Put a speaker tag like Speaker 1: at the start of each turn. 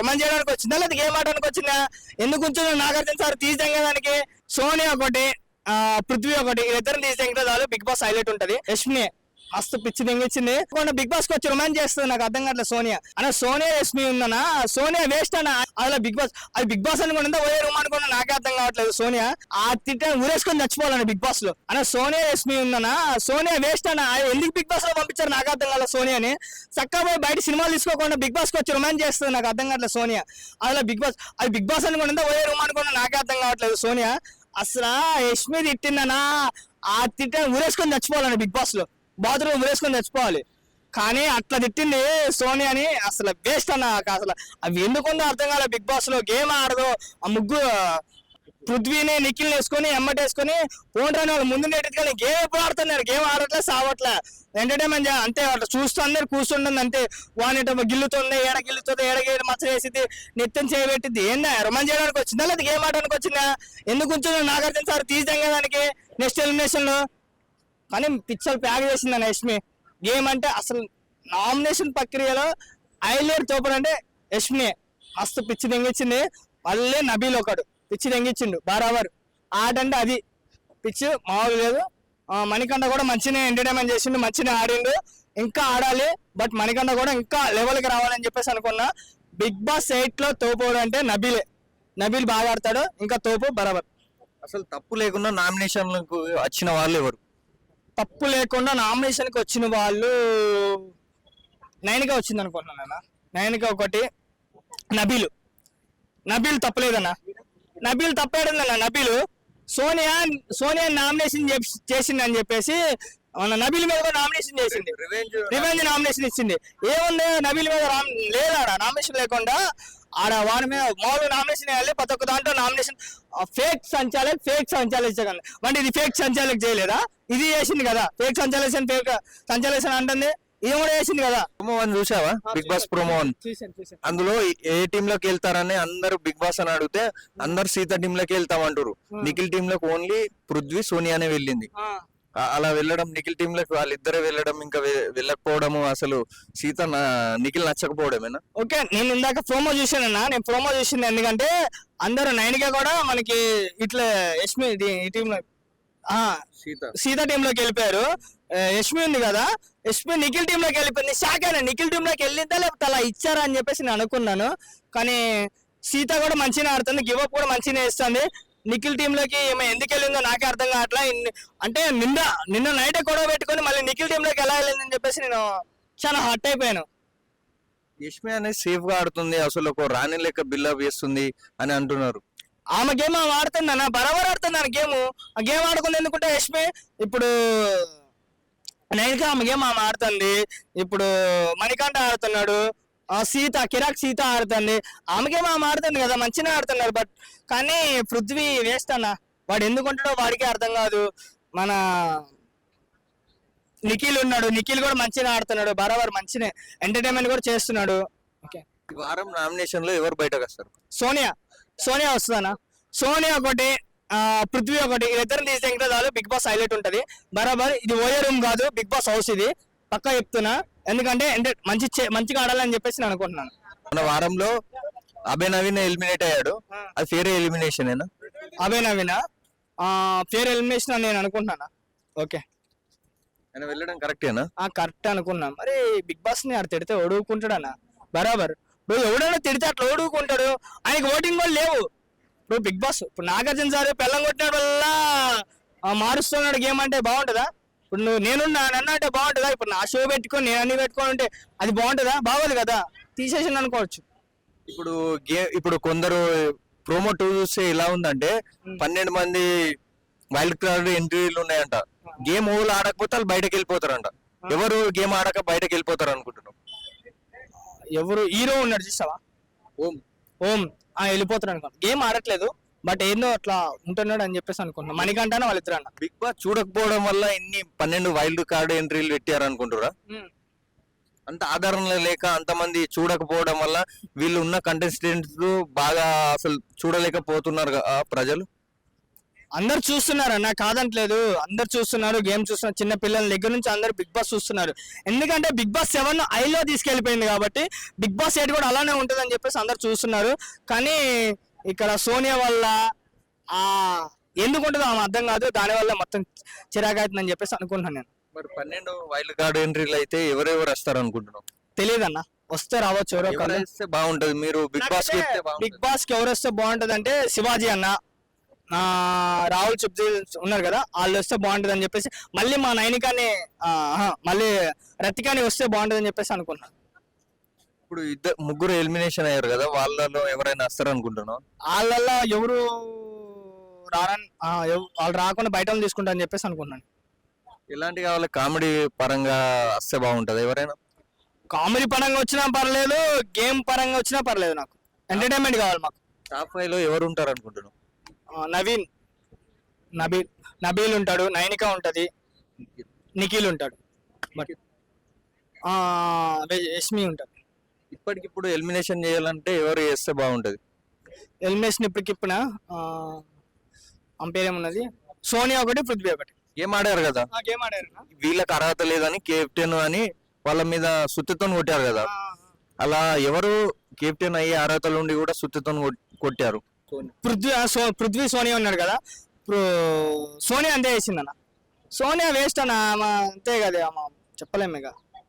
Speaker 1: Romance చేయడానికి వచ్చిందా లేదా గేమ్ ఆడడానికి వచ్చిందా? ఎందుకు ఉంచున్నా నాగార్జున సార్ తీసాం దానికి. సోనియా ఒకటి, పృథ్వీ ఒకటి, ఇద్దరు తీసేంటే చాలు బిగ్ బాస్ హైలైట్ ఉంటది. యష్మి మస్తు పిచ్చి దింగిచ్చింది. బిగ్ బాస్ కి వచ్చి రొమాన్స్ చేస్తుంది, నాకు అర్థం కావట్లేదు. సోనియా అన్న, సోనియా యష్మి ఉందన్నా, సోనియా వేస్ట్ అన్న. అలా బిగ్ బాస్ అది బిగ్ బాస్ అనుకున్నా పోయే రూమ్ అనుకున్నా, నాకే అర్థం కావట్లేదు. సోనియా ఆ తిట్ట ఊరేసుకొని చచ్చిపోవాలన్న బిగ్ బాస్ లో. అన్న సోనియా యష్మి ఉందన్నా, సోనియా వేస్ట్ అన్న. ఎందుకు బిగ్ బాస్ లో పంపించారు నాకు అర్థం కాలేదు. సోనియాని చక్కగా పోయి బయట సినిమాలు తీసుకోకుండా బిగ్ బాస్ కి వచ్చి రొమాన్స్ చేస్తుంది, నాకు అర్థం కావట్లేదు. సోనియా అలా బిగ్ బాస్ అది బిగ్ బాస్ అనుకున్నా పోయే రూమ్ అనుకున్నా, నాకే అర్థం కావట్లేదు. సోనియా అసలు యష్మి తిట్టిందనా, ఆ తిట్ట ఊరేసుకొని చచ్చిపోవాలన్న బిగ్ బాస్ లో, బాత్రూమ్ వేసుకొని తెచ్చిపోవాలి. కానీ అట్లా తిట్టింది సోనియాని, అసలు వేస్ట్ అన్న. అసలు అవి ఎందుకుందో అర్థం కాలే. బిగ్ బాస్ లో గేమ్ ఆడదు. ఆ ముగ్గురు పృథ్వీని నిఖిల్ వేసుకొని ఎమ్మటేసుకొని ఫోన్ రాని వాళ్ళు ముందు నెట్టి, కానీ గేమ్ ఎప్పుడు ఆడుతున్నారు? గేమ్ ఆడట్లే, సావట్లే. ఎంటర్టైన్మెంట్ అంతే, అట్లా చూస్తూ అందరు కూర్చుంటుంది అంతే. వాని గిల్లుతుంది, ఏడ గిల్లుతుంది, ఏడగేడు మచ్చ వేసింది, నెత్తం చేయబెట్టింది. ఏందా రొమాన్స్ చేయడానికి వచ్చిందా లేదా గేమ్ ఆడడానికి వచ్చిందా? ఎందుకు ఉంచున్నా నాగార్జున సార్ తీసాం దానికి నెక్స్ట్ ఎలిమినేషన్ లో. కానీ పిచ్చలు ప్యాక్ చేసింది యష్మి. గేమ్ అంటే అసలు నామినేషన్ ప్రక్రియలో హైలైట్ తోపడు అంటే యష్మి. మస్తు పిచ్చి తెంగించింది. మళ్ళీ నబీల్ ఒకడు పిచ్చి తెంగించిండు బరాబర్. ఆట అంటే అది పిచ్చి మామూలు లేదు. మణికంఠ కూడా మంచిగా ఎంటర్టైన్మెంట్ చేసిండు, మంచిగా ఆడిండు. ఇంకా ఆడాలి, బట్ మణికంఠ కూడా ఇంకా లెవెల్కి రావాలని చెప్పేసి అనుకున్నా. బిగ్ బాస్ 8 లో తోపోడు అంటే నబీలే. నబీల్ బాగా ఆడతాడు, ఇంకా తోపు బరాబర్.
Speaker 2: అసలు తప్పు లేకుండా నామినేషన్లకు వచ్చిన వాళ్ళు ఎవరు?
Speaker 1: తప్పు లేకుండా నామినేషన్ కి వచ్చిన వాళ్ళు నైన్గా వచ్చింది అనుకుంటున్నాను. నైన్గా ఒకటి, నబీల్ తప్పలేదన్నా. నబీల్ తప్పేడన్నా. నబీల్ సోనియా నామినేషన్ చేసింది అని చెప్పేసి నబీల్ మీద కూడా నామినేషన్ చేసింది, రివెంజ్ నామినేషన్ ఇచ్చింది. ఏముంది నబీల్ మీద లేదా నామినేషన్ లేకుండా ఆడ వాడి మీద మామూలు నామినేషన్ వేయాలి. ప్రతి ఒక్క దాంట్లో నామినేషన్ ఫేక్ సంచాలక అంటే ఇది ఫేక్ సంచాలక చేయలేదా? ఇది చేసింది కదా ఫేక్ సంచాలేషన్ అంటుంది. ఇది కూడా చేసింది కదా.
Speaker 2: ప్రోమో వన్ చూసావా? Bigg Boss promo one. అందులో ఏ టీమ్ లోకి వెళ్తారని అందరు బిగ్ బాస్ అని అడిగితే అందరు సీత టీమ్ లోకి వెళ్తామంటారు. నిఖిల్ టీమ్ లోకి ఓన్లీ పృథ్వీ సోనియానే వెళ్ళింది. అలా వెళ్ళడం, నిఖిల్ టీమ్ లోకి వాళ్ళిద్దరే వెళ్ళడం, ఇంకా వెళ్ళకపోవడము, అసలు నిఖిల్ నచ్చకపోవడమేనా?
Speaker 1: ఓకే, నేను ఇందాక ప్రోమో చూసానన్నా. నేను ప్రోమో చూసింది ఎందుకంటే అందరూ 9గా కూడా మనకి ఇట్లా యష్మి ఈ టీమ్ లో సీత టీమ్ లోకి వెళ్ళిపోయారు. యష్మి ఉంది కదా, యష్మి నిఖిల్ టీమ్ లోకి వెళ్ళిపోయింది. షాక్ అయినా, నిఖిల్ టీమ్ లోకి వెళ్ళిందా లేకపోతే అలా ఇచ్చారా అని చెప్పేసి నేను అనుకున్నాను. కానీ సీత కూడా మంచిగా ఆడుతుంది, గివ్ అప్ కూడా మంచిగా ఇస్తుంది. నిఖిల్ టీమ్ లోకి ఎందుకు వెళ్ళిందో నాకే అర్థం కావట్లా. అంటే నిన్న నైట్ గొడవ పెట్టుకొని మళ్ళీ నిఖిల్ టీమ్ లోకి ఎలా వెళ్ళిందని చెప్పేసి నేను చాలా హర్ట్ అయిపోయాను.
Speaker 2: యష్మి అనేది సేఫ్ గా ఆడుతుంది, అసలు ఒక రాణి లెక్క బిల్డప్ చేస్తుంది అని అంటున్నారు.
Speaker 1: ఆమె గేమ్ ఆమె ఆడుతుంది అన్న, బరాబర్ ఆడుతుంది అన్న గేమ్. ఆ గేమ్ ఆడుకుంది ఎందుకుంటే యష్మి ఇప్పుడు నైన్గా ఆమె గేమ్ ఆమె ఆడుతుంది. ఇప్పుడు మణికంఠ ఆడుతున్నాడు, కిరాక్ సీత ఆడుతుంది. ఆమె గేమ్ ఆమె ఆడుతుంది కదా, మంచిగా ఆడుతున్నారు. బట్ కానీ పృథ్వీ వేస్ట్ అన్న. వాడు ఎందుకుంటాడో వాడికే అర్థం కాదు. మన నిఖిల్ ఉన్నాడు, నిఖిల్ కూడా మంచిగా ఆడుతున్నాడు, బరాబర్ మంచిగా ఎంటర్టైన్మెంట్ కూడా చేస్తున్నాడు.
Speaker 2: ఈ వారం నామినేషన్ లో ఎవరు బయటకు వస్తారు?
Speaker 1: సోనియా వస్తుందన్న. సోనియా ఒకటి, పృథ్వీ ఒకటి, ఇద్దరు తీసేంటే చాలు బిగ్ బాస్ హైలైట్ ఉంటది బరాబర్. ఇది ఓయే రూమ్ కాదు, బిగ్ బాస్ హౌస్ ఇది పక్కా చెప్తున్నా. ఎందుకంటే మంచిగా ఆడాలని చెప్పేసి నేను అనుకుంటున్నాను.
Speaker 2: మన వారంలో అభయ్ నవీన్ ఎలిమినేట్ అయ్యాడు, అది ఫేర్ ఎలిమినేషన్ ఏనా?
Speaker 1: అభయ్ నవీన్ ఫేర్ ఎలిమినేషన్ అని నేను అనుకుంటున్నాను. ఓకే,
Speaker 2: ఆయన వెళ్ళడం కరెక్టేనా?
Speaker 1: కరెక్ట్ అనుకున్నా. మరి బిగ్ బాస్ ని ఆడ తిడితే ఓడుకుంటాడన్న బరాబర్. ఇప్పుడు ఎవడైనా తిడితే అట్లా ఓడుకుంటాడు. ఆయనకి ఓటింగ్ కూడా లేవు. ఇప్పుడు బిగ్ బాస్ ఇప్పుడు నాగార్జున సార్ పెళ్ళం కొట్టినాడు వల్ల మారుస్తున్నాడు గేమ్ అంటే బాగుంటుందా? ఇప్పుడు నేనున్నా నన్ను అంటే బాగుంటుందా? ఇప్పుడు నా షో పెట్టుకొని నేను అన్ని పెట్టుకొని ఉంటే అది బాగుంటుందా? బాగోదు కదా, తీసేసి అనుకోవచ్చు.
Speaker 2: ఇప్పుడు కొందరు ప్రోమో 2 చూస్తే ఎలా ఉందంటే 12 మంది వైల్డ్ కార్డ్ ఎంట్రీలు ఉన్నాయంట. గేమ్ ఓవర్ ఆడకపోతే వాళ్ళు బయటకు వెళ్ళిపోతారంట. ఎవరు గేమ్ ఆడక బయటకు వెళ్ళిపోతారు అనుకుంటున్నాం?
Speaker 1: ఎవరు హీరో ఉన్నాడు చూసావా, ఓం వెళ్ళిపోతారు అనుకో. గేమ్ ఆడట్లేదు, బట్ ఏందో అట్లా ఉంటున్నాడు అని చెప్పేసి అనుకుంటున్నాం. మణికంఠ వాళ్ళిద్దరు అన్న.
Speaker 2: బిగ్ బాస్ చూడకపోవడం వల్ల ఇన్ని 12 వైల్డ్ కార్డ్ ఎంట్రీలు పెట్టారు అనుకుంటారా? అంత ఆధారణ లేక అంతమంది చూడకపోవడం వల్ల వీళ్ళు ఉన్న కంటెస్టెంట్స్ బాగా అసలు చూడలేకపోతున్నారు ప్రజలు.
Speaker 1: అందరు చూస్తున్నారు అన్న, కాదంటలేదు, అందరు చూస్తున్నారు, గేమ్ చూస్తున్నారు, చిన్న పిల్లల దగ్గర నుంచి అందరు బిగ్ బాస్ చూస్తున్నారు. ఎందుకంటే బిగ్ బాస్ 7 ఐలో తీసుకెళ్లిపోయింది కాబట్టి బిగ్ బాస్ 8 కూడా అలానే ఉంటుంది అని చెప్పేసి అందరు చూస్తున్నారు. కానీ ఇక్కడ సోనియా వల్ల ఆ ఎందుకు ఉంటుందో ఆమె అర్థం కాదు, దానివల్ల మొత్తం చిరాకవుతుందని చెప్పేసి అనుకుంటున్నాను నేను.
Speaker 2: మరి 12 వైల్డ్ కార్డ్ ఎంట్రీలు అయితే ఎవరెవరు వస్తారు అనుకుంటున్నాం?
Speaker 1: తెలియదన్న, వస్తే రావచ్చు ఎవరో ఒకళ్ళు.
Speaker 2: వస్తే బాగుంటది. మీరు బిగ్ బాస్ కి వెళ్తే బాగుంటది.
Speaker 1: బిగ్ బాస్ కి ఎవరు వస్తే బాగుంటది అంటే శివాజీ అన్న, రాహుల్ చుబ్జీ ఉన్నారు కదా, వాళ్ళు వస్తే బాగుంటది అని చెప్పేసి, మళ్ళీ మా నైనికాని మళ్ళీ రతికాని వస్తే బాగుంటది అని చెప్పేసి అనుకున్నాను.
Speaker 2: ఇప్పుడు ముగ్గురు ఎలిమినేషన్ అయ్యారు కదా, వాళ్ళలో ఎవరైనా వస్తారు అనుకుంటున్నాం?
Speaker 1: వాళ్ళల్లో ఎవరు రారని, వాళ్ళు రాకుండా బయట వాళ్ళు తీసుకుంటా అని చెప్పేసి అనుకున్నాను.
Speaker 2: ఎలాంటి కావాలి? కామెడీ పరంగా వస్తే బాగుంటది ఎవరైనా?
Speaker 1: కామెడీ పరంగా వచ్చినా పర్లేదు, గేమ్ పరంగా వచ్చినా పర్లేదు, నాకు ఎంటర్టైన్మెంట్ కావాలి. మాకు
Speaker 2: టాప్ 5 లో ఎవరు ఉంటారు అనుకుంటున్నాం?
Speaker 1: నవీన్, నబీల్ ఉంటాడు, నైనిక ఉంటది, నిఖిల్ ఉంటాడు, బట్ యష్మి ఉంటాడు.
Speaker 2: ఇప్పటికిప్పుడు ఎలిమినేషన్ చేయాలంటే ఎవరు చేస్తే బాగుంటది?
Speaker 1: ఎలిమినేషన్ ఇప్పటికిప్పున పేరేమున్నది, సోనియా ఒకటి, పృథ్వీ ఒకటి.
Speaker 2: గేమ్ ఆడారు కదా,
Speaker 1: గేమ్ ఆడారు.
Speaker 2: వీళ్ళకి అర్హత లేదని కెప్టెన్ అని వాళ్ళ మీద సుత్తితో కొట్టారు కదా, అలా ఎవరు కెప్టెన్ అయ్యే అర్హతలు ఉండి కూడా సుత్తితో కొట్టారు?
Speaker 1: పృథ్వీ సోనియా ఉన్నాడు కదా, సోనియా అంతే వేసిందన్న. సోనియా వేస్ట్ అన్న, అంతే కదా, చెప్పలేము ఇక.